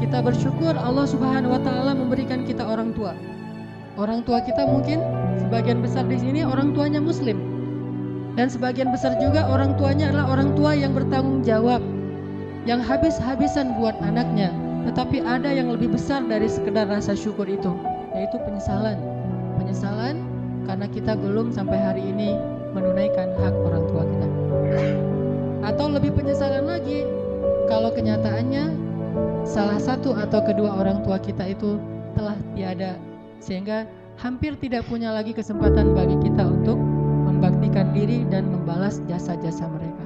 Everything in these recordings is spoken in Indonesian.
Kita bersyukur Allah Subhanahu wa taala memberikan kita orang tua. Orang tua kita mungkin sebagian besar di sini orang tuanya muslim. Dan sebagian besar juga orang tuanya adalah orang tua yang bertanggung jawab, yang habis-habisan buat anaknya. Tetapi ada yang lebih besar dari sekedar rasa syukur itu, yaitu penyesalan. Penyesalan karena kita belum sampai hari ini menunaikan hak orang tua kita. Atau lebih penyesalan lagi, kalau kenyataannya salah satu atau kedua orang tua kita itu telah tiada, sehingga hampir tidak punya lagi kesempatan bagi kita untuk membaktikan diri dan membalas jasa-jasa mereka.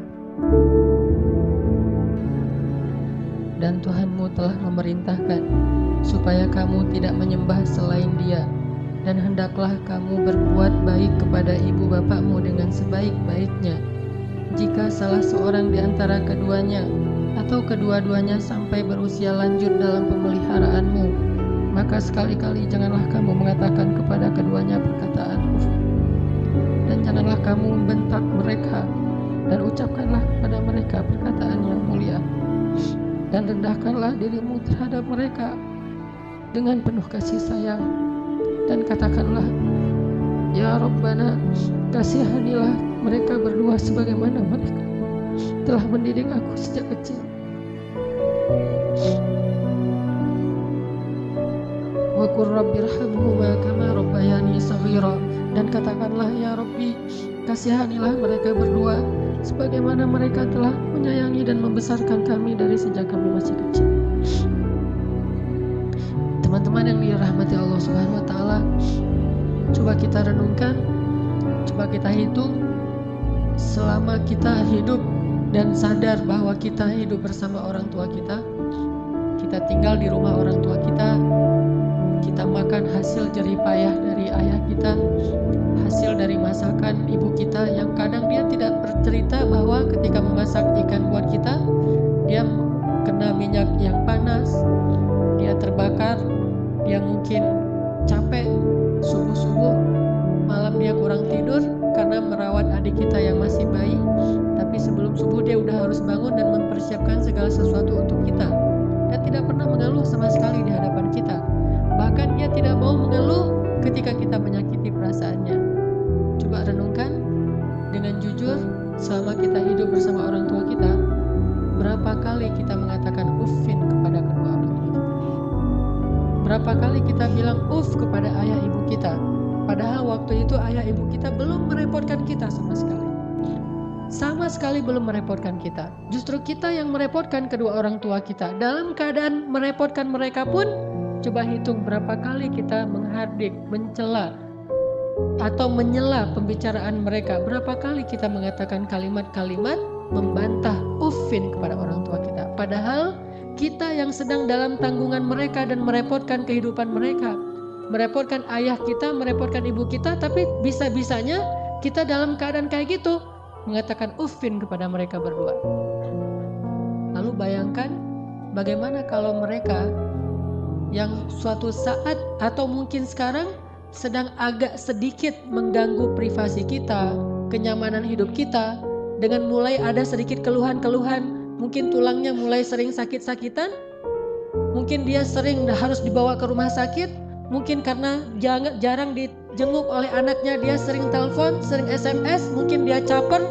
Dan Tuhanmu telah memerintahkan supaya kamu tidak menyembah selain Dia, dan hendaklah kamu berbuat baik kepada ibu bapakmu dengan sebaik-baiknya. Jika salah seorang di antara keduanya atau kedua-duanya sampai berusia lanjut dalam pemeliharaanmu, maka sekali-kali janganlah kamu mengatakan kepada keduanya perkataan uf, dan janganlah kamu membentak mereka, dan ucapkanlah kepada mereka perkataan yang mulia, dan rendahkanlah dirimu terhadap mereka dengan penuh kasih sayang, dan katakanlah, Ya Rabbana, kasihanilah mereka berdua sebagaimana mereka telah mendidik aku sejak kecil. Wa qur rabbirhamhuma kama rabbayani shaghira, dan katakanlah, Ya Rabbi, kasihanilah mereka berdua sebagaimana mereka telah menyayangi dan membesarkan kami dari sejak kami masih kecil. Teman-teman yang dirahmati Allah Subhanahu wa taala, coba kita renungkan, coba kita hitung, selama kita hidup dan sadar bahwa kita hidup bersama orang tua kita tinggal di rumah orang tua kita makan hasil jerih payah dari ayah kita, hasil dari masakan ibu kita yang kadang dia tidak bercerita bahwa ketika memasak ikan buat kita, dia kena minyak yang panas, dia terbakar, dia mungkin capek, subuh-subuh malam dia kurang tidur karena merawat adik kita yang masih bayi, tapi sebelum subuh dia udah harus bangun dan mempersiapkan segala sesuatu untuk kita, dan tidak pernah mengeluh sama sekali di hadapan kita. Bahkan dia tidak mau mengeluh ketika kita menyakiti perasaannya. Coba renungkan dengan jujur, selama kita hidup bersama orang tua kita, berapa kali kita mengatakan uffin kepada kedua orang tua kita? Berapa kali kita bilang uff kepada ayah ibu kita? Padahal waktu itu ayah ibu kita belum merepotkan kita sama sekali. Sama sekali belum merepotkan kita. Justru kita yang merepotkan kedua orang tua kita. Dalam keadaan merepotkan mereka pun, coba hitung berapa kali kita menghardik, mencela, atau menyela pembicaraan mereka. Berapa kali kita mengatakan kalimat-kalimat membantah uffin kepada orang tua kita. Padahal kita yang sedang dalam tanggungan mereka dan merepotkan kehidupan mereka, merepotkan ayah kita, merepotkan ibu kita, tapi bisa-bisanya kita dalam keadaan kayak gitu mengatakan uffin kepada mereka berdua. Lalu bayangkan bagaimana kalau mereka yang suatu saat atau mungkin sekarang sedang agak sedikit mengganggu privasi kita, kenyamanan hidup kita, dengan mulai ada sedikit keluhan-keluhan, mungkin tulangnya mulai sering sakit-sakitan, mungkin dia sering harus dibawa ke rumah sakit, mungkin karena jarang dijenguk oleh anaknya, dia sering telepon, sering SMS, mungkin dia caper.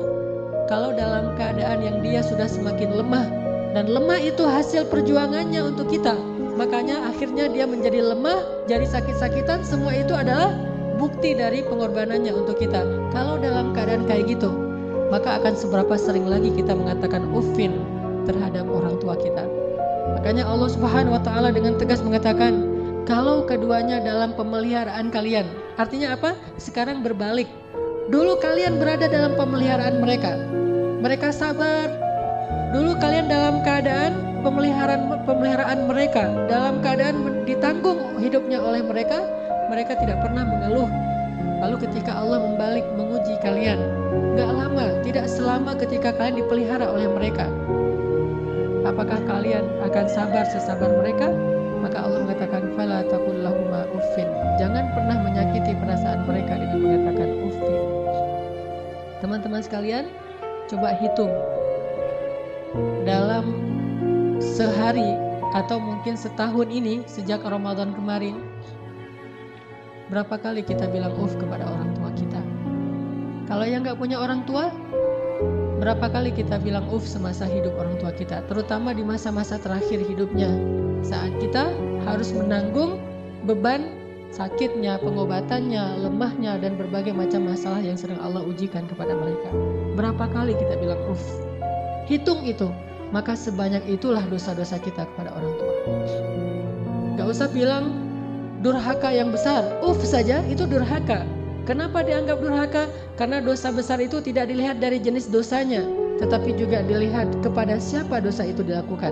Kalau dalam keadaan yang dia sudah semakin lemah, dan lemah itu hasil perjuangannya untuk kita, makanya akhirnya dia menjadi lemah, jadi sakit-sakitan, semua itu adalah bukti dari pengorbanannya untuk kita. Kalau dalam keadaan kayak gitu, maka akan seberapa sering lagi kita mengatakan uffin terhadap orang tua kita. Makanya Allah Subhanahu wa taala dengan tegas mengatakan, kalau keduanya dalam pemeliharaan kalian. Artinya apa? Sekarang berbalik. Dulu kalian berada dalam pemeliharaan mereka. Mereka sabar. Dulu kalian dalam keadaan pemeliharaan mereka, dalam keadaan ditanggung hidupnya oleh mereka, mereka tidak pernah mengeluh. Lalu ketika Allah membalik menguji kalian, gak lama, tidak selama ketika kalian dipelihara oleh mereka, apakah kalian akan sabar sesabar mereka? Maka Allah mengatakan, fala taqul lahuma uffin. Jangan pernah menyakiti perasaan mereka dengan mengatakan uffin. Teman-teman sekalian, coba hitung dalam sehari atau mungkin setahun ini sejak Ramadan kemarin, berapa kali kita bilang kepada orang tua kita? Kalau yang gak punya orang tua, berapa kali kita bilang semasa hidup orang tua kita, terutama di masa-masa terakhir hidupnya, saat kita harus menanggung beban sakitnya, pengobatannya, lemahnya, dan berbagai macam masalah yang sedang Allah ujikan kepada mereka. Berapa kali kita bilang Hitung itu, maka sebanyak itulah dosa-dosa kita kepada orang tua. Gak usah bilang durhaka yang besar, saja itu durhaka. Kenapa dianggap durhaka? Karena dosa besar itu tidak dilihat dari jenis dosanya, tetapi juga dilihat kepada siapa dosa itu dilakukan.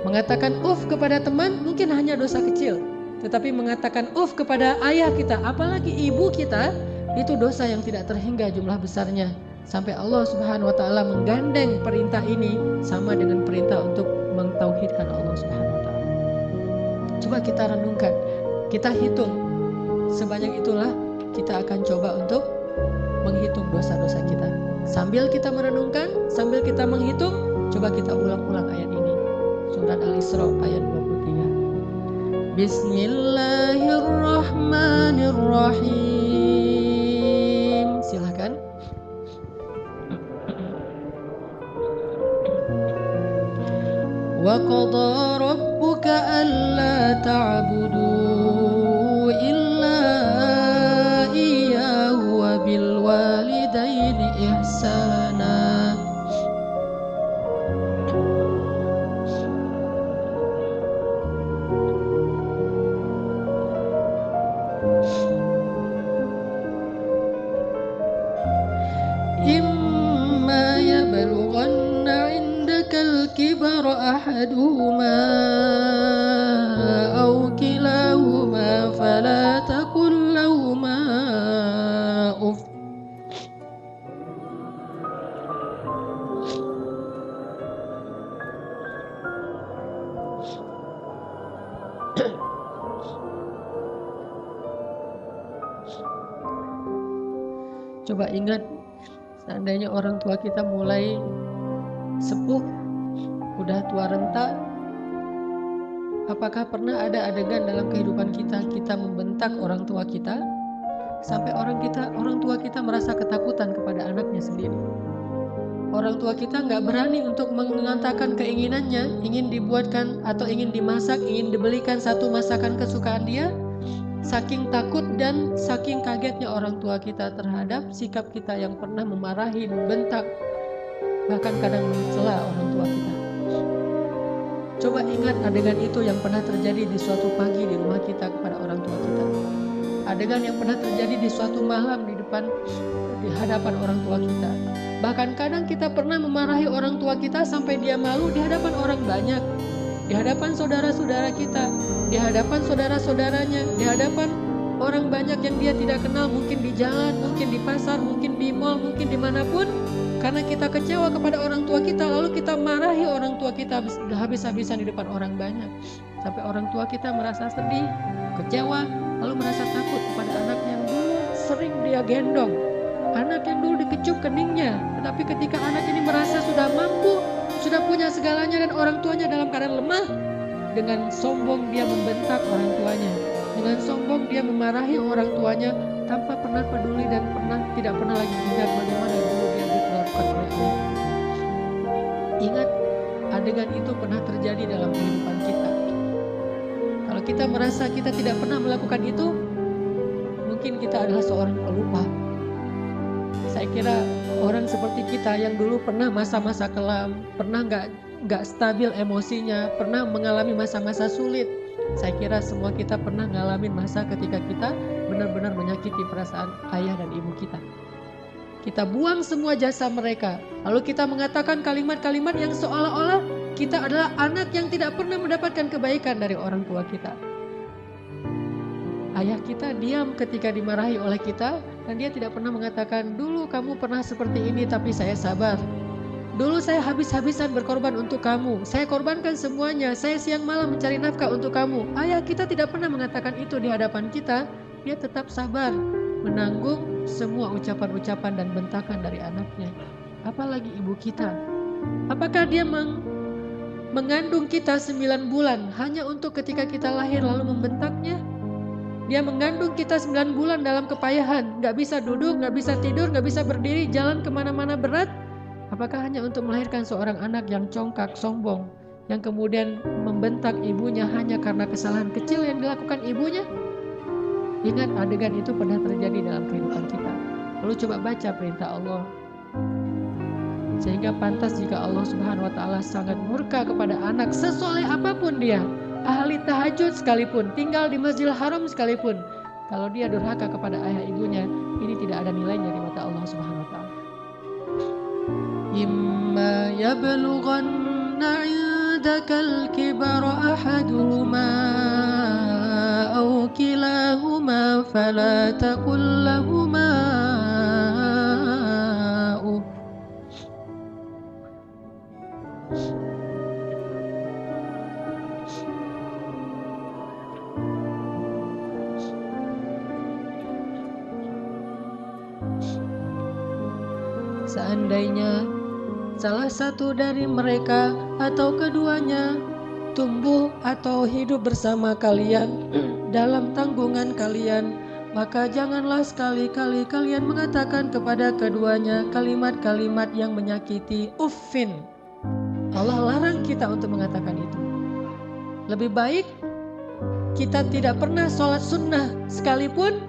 Mengatakan kepada teman mungkin hanya dosa kecil, tetapi mengatakan kepada ayah kita, apalagi ibu kita, itu dosa yang tidak terhingga jumlah besarnya. Sampai Allah Subhanahu wa taala menggandeng perintah ini sama dengan perintah untuk mentauhidkan Allah Subhanahu wa taala. Coba kita renungkan, kita hitung. Sebanyak itulah kita akan coba untuk menghitung dosa-dosa kita. Sambil kita merenungkan, sambil kita menghitung, coba kita ulang-ulang ayat ini. Surat Al-Isra ayat 23. Bismillahirrahmanirrahim. Silakan. Wa qada rabbuka alla ta'budu illa iyyahu wa bil walidaini ihsana. Imma yablughanna 'indakal kibara ahaduhuma aw kilahuma fala taqul lahumā uff. Coba ingat, seandainya orang tua kita mulai sepuh, udah tua renta, apakah pernah ada adegan dalam kehidupan kita membentak orang tua kita sampai orang tua kita merasa ketakutan kepada anaknya sendiri? Orang tua kita nggak berani untuk mengatakan keinginannya, ingin dibuatkan atau ingin dimasak, ingin dibelikan satu masakan kesukaan dia. Saking takut dan saking kagetnya orang tua kita terhadap sikap kita yang pernah memarahi, membentak, bahkan kadang mencela orang tua kita. Coba ingat adegan itu yang pernah terjadi di suatu pagi di rumah kita kepada orang tua kita. Adegan yang pernah terjadi di suatu malam di hadapan orang tua kita. Bahkan kadang kita pernah memarahi orang tua kita sampai dia malu di hadapan orang banyak, di hadapan saudara-saudara kita, di hadapan saudara-saudaranya, di hadapan orang banyak yang dia tidak kenal, mungkin di jalan, mungkin di pasar, mungkin di mall, mungkin dimanapun. Karena kita kecewa kepada orang tua kita, lalu kita marahi orang tua kita habis-habisan di depan orang banyak, sampai orang tua kita merasa sedih, kecewa, lalu merasa takut kepada anak yang dulu sering dia gendong, anak yang dulu dikecup keningnya. Tetapi ketika anak ini merasa sudah mampu, sudah punya segalanya, dan orang tuanya dalam keadaan lemah, dengan sombong dia membentak orang tuanya, dengan sombong dia memarahi orang tuanya tanpa pernah peduli dan tidak pernah lagi ingat bagaimana dulu dia diperlakukan oleh Allah. Ingat, adegan itu pernah terjadi dalam kehidupan kita. Kalau kita merasa kita tidak pernah melakukan itu, mungkin kita adalah seorang pelupa. Saya kira orang seperti kita yang dulu pernah masa-masa kelam, pernah nggak stabil emosinya, pernah mengalami masa-masa sulit. Saya kira semua kita pernah ngalamin masa ketika kita benar-benar menyakiti perasaan ayah dan ibu kita. Kita buang semua jasa mereka, lalu kita mengatakan kalimat-kalimat yang seolah-olah kita adalah anak yang tidak pernah mendapatkan kebaikan dari orang tua kita. Ayah kita diam ketika dimarahi oleh kita, dan dia tidak pernah mengatakan, dulu kamu pernah seperti ini tapi saya sabar. Dulu saya habis-habisan berkorban untuk kamu, saya korbankan semuanya, saya siang malam mencari nafkah untuk kamu. Ayah kita tidak pernah mengatakan itu di hadapan kita. Dia tetap sabar menanggung semua ucapan-ucapan dan bentakan dari anaknya. Apalagi ibu kita, apakah dia mengandung kita 9 bulan hanya untuk ketika kita lahir lalu membentaknya. Dia mengandung kita 9 bulan dalam kepayahan, gak bisa duduk, gak bisa tidur, gak bisa berdiri, jalan kemana-mana berat. Apakah hanya untuk melahirkan seorang anak yang congkak, sombong, yang kemudian membentak ibunya hanya karena kesalahan kecil yang dilakukan ibunya? Ingat, adegan itu pernah terjadi dalam kehidupan kita. Lalu coba baca perintah Allah. Sehingga pantas jika Allah Subhanahu wa Ta'ala sangat murka kepada anak sesoleh apapun dia, ahli tahajud sekalipun, tinggal di Masjidil Haram sekalipun, kalau dia durhaka kepada ayah ibunya, ini tidak ada nilainya di mata Allah Subhanahu wa Ta'ala. Imma yablughanna 'indakal kibara ahaduhuma aw kilahuma fala taqul lahumā uff. Seandainya salah satu dari mereka atau keduanya tumbuh atau hidup bersama kalian dalam tanggungan kalian, maka janganlah sekali-kali kalian mengatakan kepada keduanya kalimat-kalimat yang menyakiti. Uffin. Allah larang kita untuk mengatakan itu. Lebih baik kita tidak pernah sholat sunnah sekalipun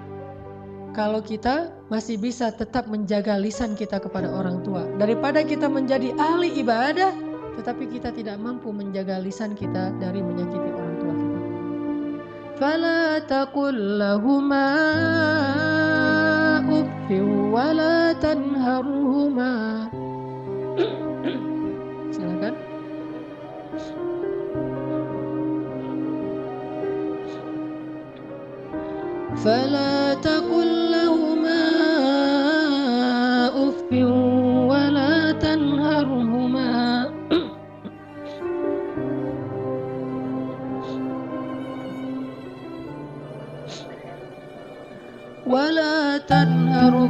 kalau kita masih bisa tetap menjaga lisan kita kepada orang tua, daripada kita menjadi ahli ibadah tetapi kita tidak mampu menjaga lisan kita dari menyakiti orang tua kita. Fala taqul lahumā uffin wa la tanharhumā. Silakan. Fala taqul lahumā uffin wa la tanharhumā. Wa la tanharhumā